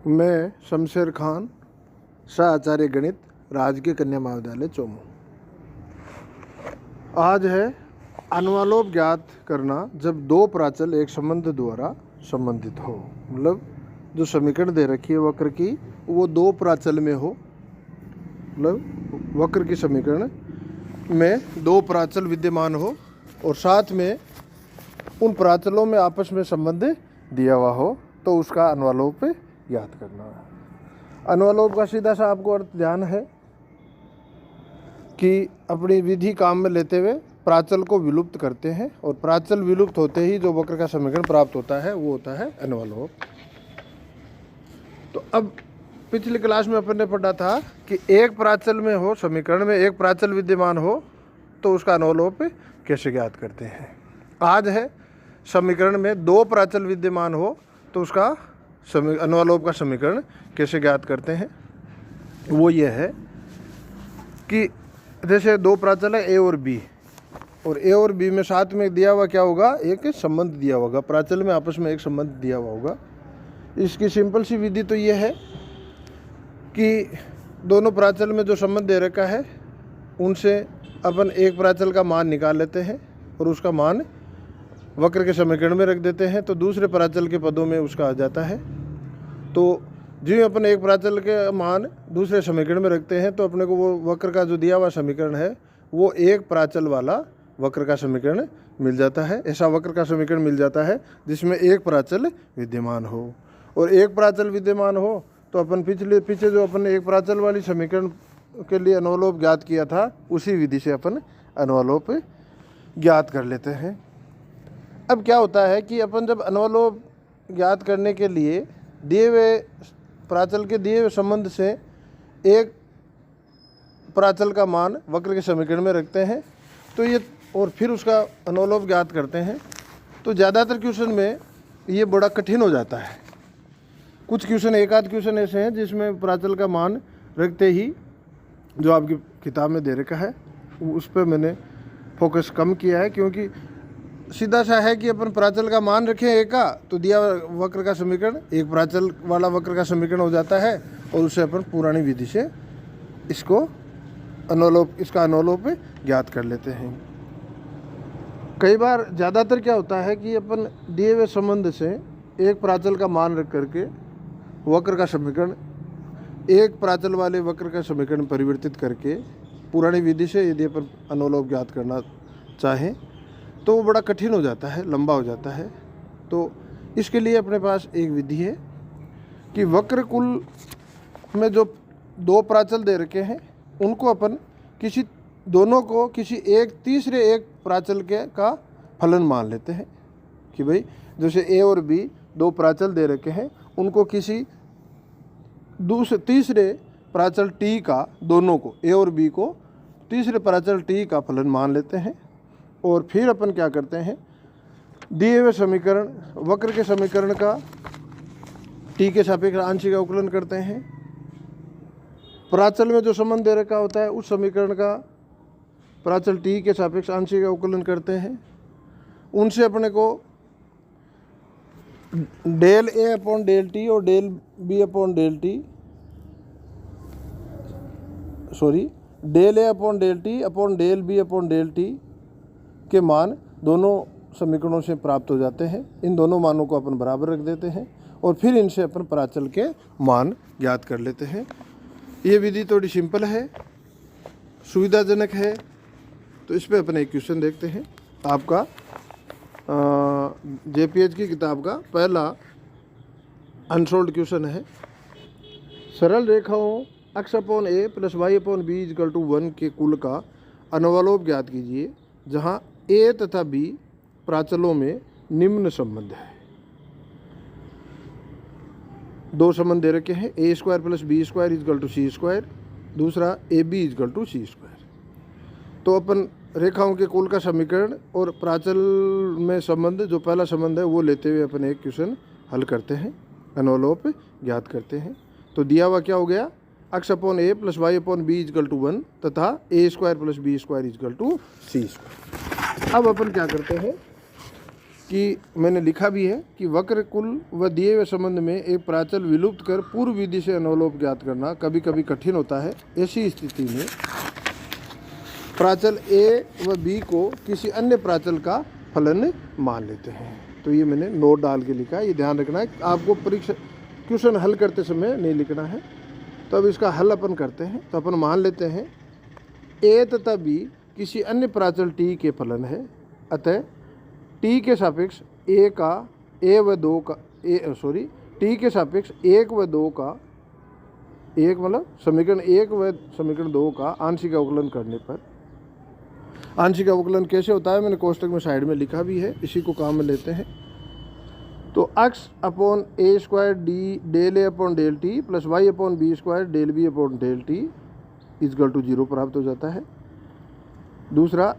मैं शमशेर खान, शाह आचार्य गणित, राजकीय कन्या महाविद्यालय चोमू। आज है अनुलोप ज्ञात करना जब दो प्राचल एक संबंध द्वारा संबंधित हो। मतलब जो समीकरण दे रखी है वक्र की, वो दो प्राचल में हो। मतलब वक्र की समीकरण में दो प्राचल विद्यमान हो और साथ में उन प्राचलों में आपस में संबंध दिया हुआ हो, तो उसका अनुलोप ज्ञात करना है। अनुलोप का सीधा सा आपको अर्थ ध्यान है कि अपनी विधि काम में लेते हुए प्राचल को विलुप्त करते हैं, और प्राचल विलुप्त होते ही जो वक्र का समीकरण प्राप्त होता है वो होता है अनुलोप। तो अब पिछली क्लास में अपन ने पढ़ा था कि एक प्राचल में हो, समीकरण में एक प्राचल विद्यमान हो, तो उसका अनुलोप कैसे ज्ञात करते हैं। आज है समीकरण में दो प्राचल विद्यमान हो, तो उसका अनुलोप का समीकरण कैसे ज्ञात करते हैं। वो ये है कि जैसे दो प्राचल है ए और बी, और ए और बी में साथ में दिया हुआ क्या होगा, एक संबंध दिया होगा। प्राचल में आपस में एक संबंध दिया हुआ होगा। इसकी सिंपल सी विधि तो ये है कि दोनों प्राचल में जो संबंध दे रखा है उनसे अपन एक प्राचल का मान निकाल लेते हैं और उसका मान वक्र के समीकरण में रख देते हैं, तो दूसरे प्राचल के पदों में उसका आ जाता है। तो जो अपन एक प्राचल के मान दूसरे समीकरण में रखते हैं, तो अपने को वो वक्र का जो दिया हुआ समीकरण है वो एक प्राचल वाला वक्र का समीकरण मिल जाता है। ऐसा वक्र का समीकरण मिल जाता है जिसमें एक प्राचल विद्यमान हो। और एक प्राचल विद्यमान हो तो अपन पीछे जो अपन ने एक प्राचल वाली समीकरण के लिए अनुलोप ज्ञात किया था, उसी विधि से अपन अनुलोप ज्ञात कर लेते हैं। अब क्या होता है कि अपन जब अनुलोप ज्ञात करने के लिए दिए हुए प्राचल के दिए हुए संबंध से एक प्राचल का मान वक्र के समीकरण में रखते हैं, तो ये और फिर उसका अनुलोप ज्ञात करते हैं, तो ज़्यादातर क्वेश्चन में ये बड़ा कठिन हो जाता है। कुछ क्वेश्चन, एक आध क्वेश्चन ऐसे हैं जिसमें प्राचल का मान रखते ही जो आपकी किताब में दे रखा है उस पर मैंने फोकस कम किया है, क्योंकि सीधा सा है कि अपन प्राचल का मान रखें एक का, तो दिया वक्र का समीकरण एक प्राचल वाला वक्र का समीकरण हो जाता है, और उससे अपन पुरानी विधि से इसका अनुलोप ज्ञात कर लेते हैं। कई बार ज़्यादातर क्या होता है कि अपन दिए हुए संबंध से एक प्राचल का मान रख करके वक्र का समीकरण एक प्राचल वाले वक्र का समीकरण परिवर्तित करके पुरानी विधि से यदि अपन अनुलोप ज्ञात करना चाहें तो वो बड़ा कठिन हो जाता है, लंबा हो जाता है। तो इसके लिए अपने पास एक विधि है कि वक्र कुल में जो दो प्राचल दे रखे हैं उनको अपन दोनों को किसी एक तीसरे एक प्राचल का फलन मान लेते हैं। कि भाई जैसे ए और बी दो प्राचल दे रखे हैं, उनको किसी तीसरे प्राचल टी का, दोनों को ए और बी को तीसरे प्राचल टी का फलन मान लेते हैं। और फिर अपन क्या करते हैं, दिए हुए समीकरण वक्र के समीकरण का टी के सापेक्ष आंशिक अवकलन करते हैं। प्राचल में जो संबंध दे रखा होता है उस समीकरण का प्राचल टी के सापेक्ष आंशिक अवकलन करते हैं। उनसे अपने को डेल ए अपॉन डेल टी और del B upon del t, del ए upon del T upon del B upon del t के मान दोनों समीकरणों से प्राप्त हो जाते हैं। इन दोनों मानों को अपन बराबर रख देते हैं और फिर इनसे अपन प्राचल के मान ज्ञात कर लेते हैं। ये विधि थोड़ी सिंपल है, सुविधाजनक है। तो इस पे अपन एक क्वेश्चन देखते हैं। आपका JPH की किताब का पहला अनसोल्ड क्वेश्चन है। सरल रेखाओं x upon A plus Y upon B is equal to 1 के कुल का अनुलोप ज्ञात कीजिए जहाँ ए तथा बी प्राचलों में निम्न संबंध है। दो संबंध दे रखे हैं, a square plus B square is equal to C square, दूसरा a B is equal to C square. तो अपन रेखाओं के कुल का समीकरण और प्राचल में संबंध, जो पहला संबंध है वो लेते हुए अपन एक क्वेश्चन हल करते हैं, अनुलोप ज्ञात करते हैं। तो दिया हुआ क्या हो गया, x upon A plus Y upon B is equal to 1 तथा a square plus B square is equal to C square. अब अपन क्या करते हैं, कि मैंने लिखा भी है कि वक्र कुल व दिए हुए संबंध में एक प्राचल विलुप्त कर पूर्व विधि से अनवलोप ज्ञात करना कभी कभी कठिन होता है। ऐसी स्थिति में प्राचल ए व बी को किसी अन्य प्राचल का फलन मान लेते हैं। तो ये मैंने नोट डाल के लिखा है, ये ध्यान रखना है, आपको परीक्षा क्वेश्चन हल करते समय नहीं लिखना है। तो अब इसका हल अपन करते हैं। तो अपन मान लेते हैं ए तथा बी किसी अन्य प्राचल टी के फलन है, अतः टी के सापेक्ष ए का ए व दो का टी के सापेक्ष एक व दो का एक मतलब समीकरण एक व समीकरण दो का आंशिक अवकलन करने पर, आंशिक अवकलन कैसे होता है मैंने कोष्टक में साइड में लिखा भी है, इसी को काम में लेते हैं। तो x upon A square d del A upon del T plus Y upon B square del B upon del t is equal to 0 प्राप्त हो जाता है। दूसरा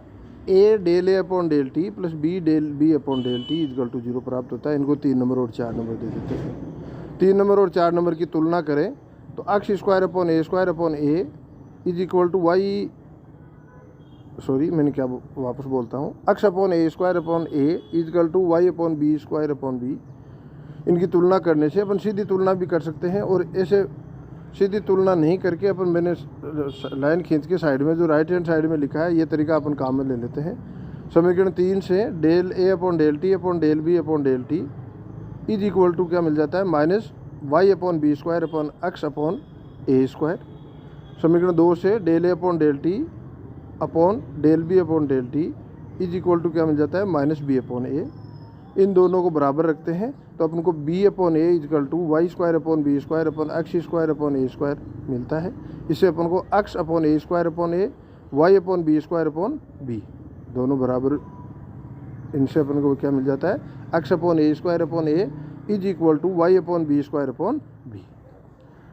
a del A upon del T plus b del B upon del t is equal to 0 प्राप्त होता है। इनको 3 number और 4 नंबर दे देते हैं। 3 नंबर और 4 नंबर की तुलना करें तो X square upon A is equal to Y, मैंने क्या वापस बोलता हूँ, X upon A square upon A is equal to Y upon B square upon B. इनकी तुलना करने से अपन सीधी तुलना भी कर सकते हैं, और ऐसे सीधी तुलना नहीं करके अपन मैंने लाइन खींच के साइड में जो राइट हैंड साइड में लिखा है ये तरीका अपन काम में ले लेते हैं। समीकरण 3 से del A upon del T upon del B upon del T is equal to क्या मिल जाता है, minus Y upon B square upon x upon ए स्क्वायर। समीकरण 2 से del A upon del T upon del B upon del T is equal to क्या मिल जाता है, माइनस बी अपॉन ए। इन दोनों को बराबर रखते हैं तो अपन को b upon A is equal to y square upon B square upon x square upon A square मिलता है। इससे अपन को x upon A square upon a, y upon B square upon b दोनों बराबर, इनसे अपन को क्या मिल जाता है, x upon A square upon A is equal to Y upon B square upon b.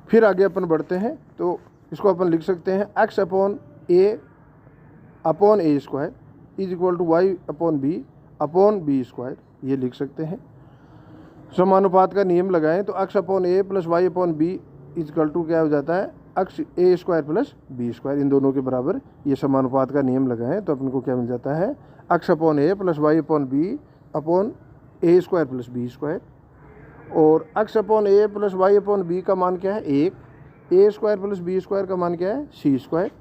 फिर आगे अपन बढ़ते हैं तो इसको अपन लिख सकते हैं X upon A square is equal to Y upon B square, ये लिख सकते हैं। समानुपात का नियम लगाएं तो X upon A plus Y upon B is equal to क्या हो जाता है, X A square plus B square. इन दोनों के बराबर ये समानुपात का नियम लगाएं तो अपन को क्या मिल जाता है, एक्स अपॉन ए plus Y upon b upon ए स्क्वायर प्लस बी स्क्वायर। और एक्स अपॉन ए प्लस वाई अपॉन बी का मान क्या है, 1, a square plus B square का मान क्या है, सी स्क्वायर।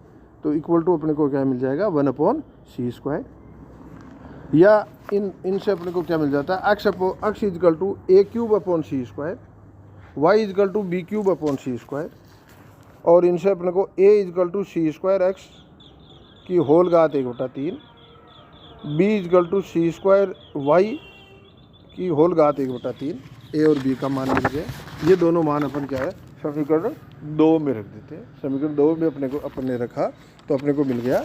तो इक्वल टू अपने को क्या मिल जाएगा, 1 अपॉन सी स्क्वायर। या इनसे अपने को क्या मिल जाता है, x is equal to a cube upon c square, y is equal to b cube upon c square. और इनसे अपने को a is equal to C square x की होल घात 1/3, b is equal to C square y की होल घात 1/3, ए और बी का मान मिल गया। ये दोनों मान अपन क्या है, समीकरण 2 में रख देते हैं। समीकरण 2 में अपन ने रखा तो अपने को मिल गया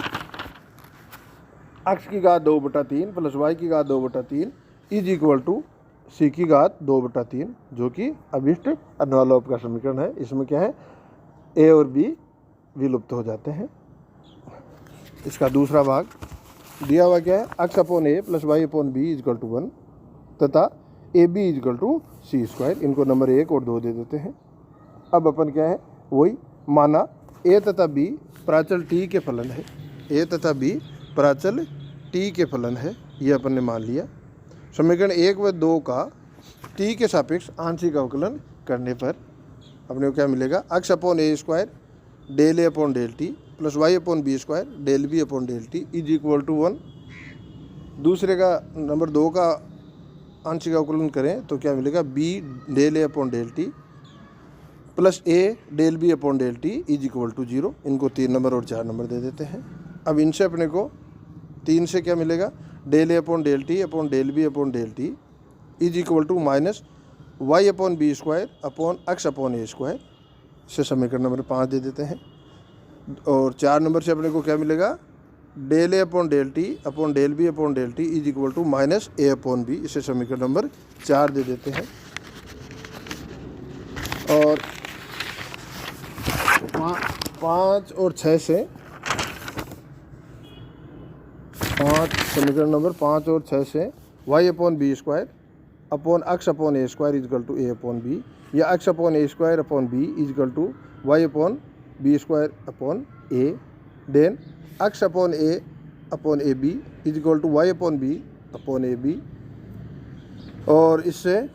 एक्स की घात 2/3 प्लस वाई की घात 2/3 इज इक्वल टू सी की घात 2/3, जो कि अभिष्ट अनवलोप का समीकरण है। इसमें क्या है, ए और बी विलुप्त हो जाते हैं। इसका दूसरा भाग दिया हुआ क्या है, x upon A plus Y upon B is equal to 1 तथा A B is equal to C square. इनको नंबर 1 और 2 दे देते हैं। अब अपन क्या है, वही माना ए तथा बी प्राचल टी के फलन है, ए तथा बी प्राचल टी के फलन है, ये अपन ने मान लिया। समीकरण 1 व 2 का टी के सापेक्ष आंशिक अवकलन करने पर अपने को क्या मिलेगा, X upon A square del A upon del T plus Y upon B square del B upon del T is equal to 1। दूसरे का नंबर 2 का आंशिक अवकलन करें तो क्या मिलेगा, B del A upon del T plus A del B upon del T is equal to 0। इनको 3 नंबर और 4 नंबर दे देते हैं। अब इनसे अपने को 3 से क्या मिलेगा, del A upon del T upon del B upon del T is equal to minus Y upon B square upon x upon A square. से समीकरण नंबर 5 दे देते हैं। और 4 नंबर से अपने को क्या मिलेगा, del A upon del T upon del B upon del T is equal to minus A upon B. इसे समीकरण नंबर 4 दे देते हैं। और 5 और 6 से समीकरण नंबर 5 और 6 से y upon B square upon x upon A square is equal to a upon b, या x upon A square upon B is equal to Y upon B square upon a, then x upon a B is equal to Y upon b upon a b, और इसमें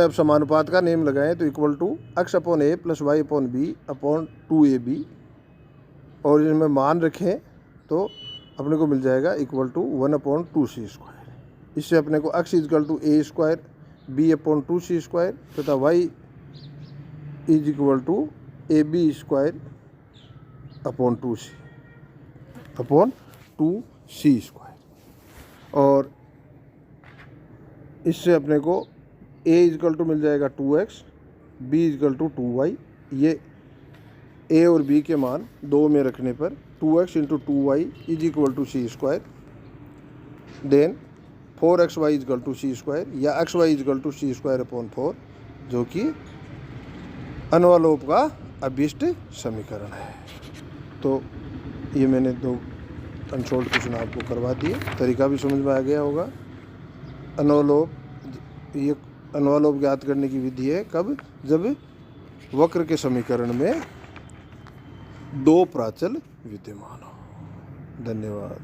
अब समानुपात का नियम लगाएं तो equal to x upon A plus Y upon b upon 2ab, और इसमें मान रखें तो अपने को मिल जाएगा इक्वल टू 1/2c²। इससे अपने को x is equal to a² b/2c² तथा y is equal to ab² upon 2c²। और इससे अपने को a इजकल टू मिल जाएगा 2x, b is equal to 2y। ये a और b के मान 2 में रखने पर 2x into 2y is equal to c²। Then 4xy is equal to c² या xy is equal to c² upon 4, जो कि अनुलोप का अभिष्ट समीकरण है। तो ये मैंने 2 अनसोल्ड क्वेश्चन आपको करवा दिए, तरीका भी समझ में आ गया होगा। अनुलोप, ये अनुलोप ज्ञात करने की विधि है कब, जब वक्र के समीकरण में 2 प्राचल विद्यमान हो। धन्यवाद।